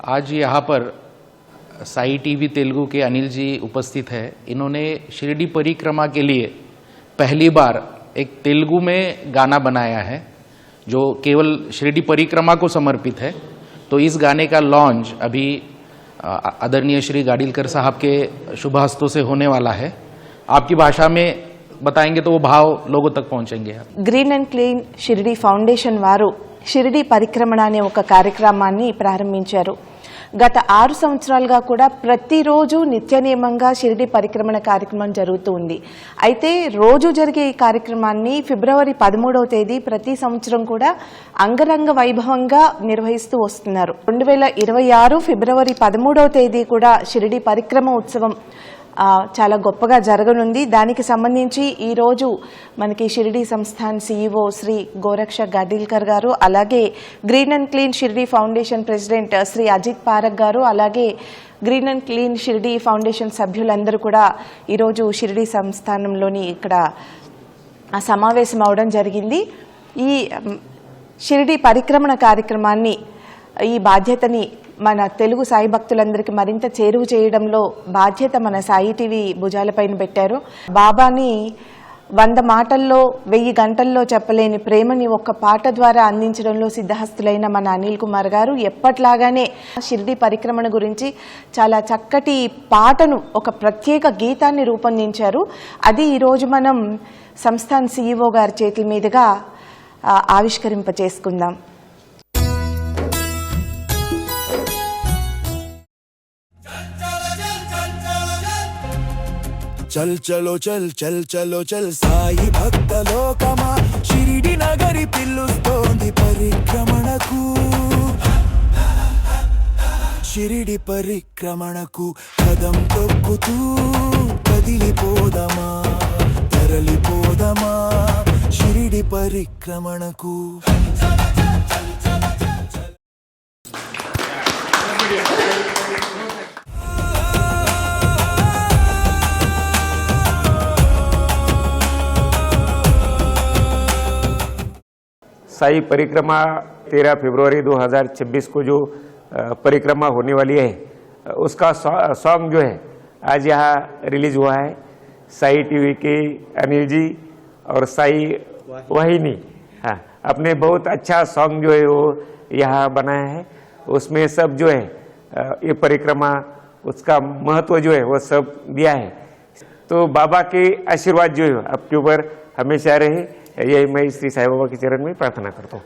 आज यहाँ पर साई टीवी तेलुगु के अनिल जी उपस्थित है। इन्होंने शिरडी परिक्रमा के लिए पहली बार एक तेलुगु में गाना बनाया है जो केवल शिरडी परिक्रमा को समर्पित है। तो इस गाने का लॉन्च अभी आदरणीय श्री गाडीलकर साहब के शुभ हस्तों से होने वाला है। आपकी भाषा में बताएंगे तो वो भाव लोगों तक पहुंचेंगे। Green and clean Shirdi foundation వారు షిరిడి పరిక్రమణ అనే ఒక కార్యక్రమాన్ని ప్రారంభించారు. గత 6 సంవత్సరాలుగా కూడా ప్రతిరోజు నిత్యనియమంగా షిరిడి పరిక్రమణ కార్యక్రమం జరుగుతుంది. అయితే రోజు జరిగే ఈ కార్యక్రమాన్ని ఫిబ్రవరి 13వ తేదీ ప్రతి సంవత్సరం కూడా అంగరంగ వైభవంగా నిర్వహిస్తూ వస్తున్నారు. 2026 ఫిబ్రవరి 13వ తేదీ కూడా షిరిడి పరిక్రమ ఉత్సవం చాలా గొప్పగా జరగనుంది. దానికి సంబంధించి ఈ రోజు మనకి షిరిడి సంస్థాన్ CEO శ్రీ గోరక్ష గాడీల్కర్ గారు, అలాగే green and clean Shirdi foundation president Shri Ajit Parak గారు, అలాగే green and clean Shirdi foundation సభ్యులందరూ కూడా ఈరోజు షిరిడి సంస్థానంలోని ఇక్కడ సమావేశం అవడం జరిగింది. ఈ షిరిడి పరిక్రమణ కార్యక్రమాన్ని ఈ బాధ్యతని మన తెలుగు సాయి భక్తులందరికీ మరింత చేరువ చేయడంలో బాధ్యత మన సాయి టీవీ భుజాలపైన పెట్టారు. బాబాని 100 మాటల్లో 1000 గంటల్లో చెప్పలేని ప్రేమని ఒక్క పాట ద్వారా అందించడంలో సిద్ధహస్తులైన మన అనిల్ కుమార్ గారు ఎప్పట్లాగానే షిరిడి పరిక్రమణ గురించి చాలా చక్కటి పాటను, ఒక ప్రత్యేక గీతాన్ని రూపొందించారు. అది ఈరోజు మనం సంస్థాన్ CEO గారి చేతుల మీదుగా ఆవిష్కరింపచేసుకుందాం. चल चलो चल चल चलो चल साई भक्त लोकमा शिरिडी नगरी पिल्लुस्तोंदी परिक्रमणकु शिरिडी परिक्रमणकु कदम तొక్కుతూ కదిలిపోదమా తరలిపోదమా शिरिडी परिक्रमणकु साई परिक्रमा 13 फरवरी 2026 को जो परिक्रमा होने वाली है उसका सॉन्ग जो है आज यहाँ रिलीज हुआ है। साई टीवी के अनिल जी और साई वाहिनी अपने बहुत अच्छा सॉन्ग जो है वो यहाँ बनाया है। उसमें सब जो है ये परिक्रमा उसका महत्व जो है वो सब दिया है। तो बाबा के आशीर्वाद जो है आपके ऊपर हमेशा रहे, यही मैं श्री साई बाबा के चरण में प्रार्थना करता हूँ।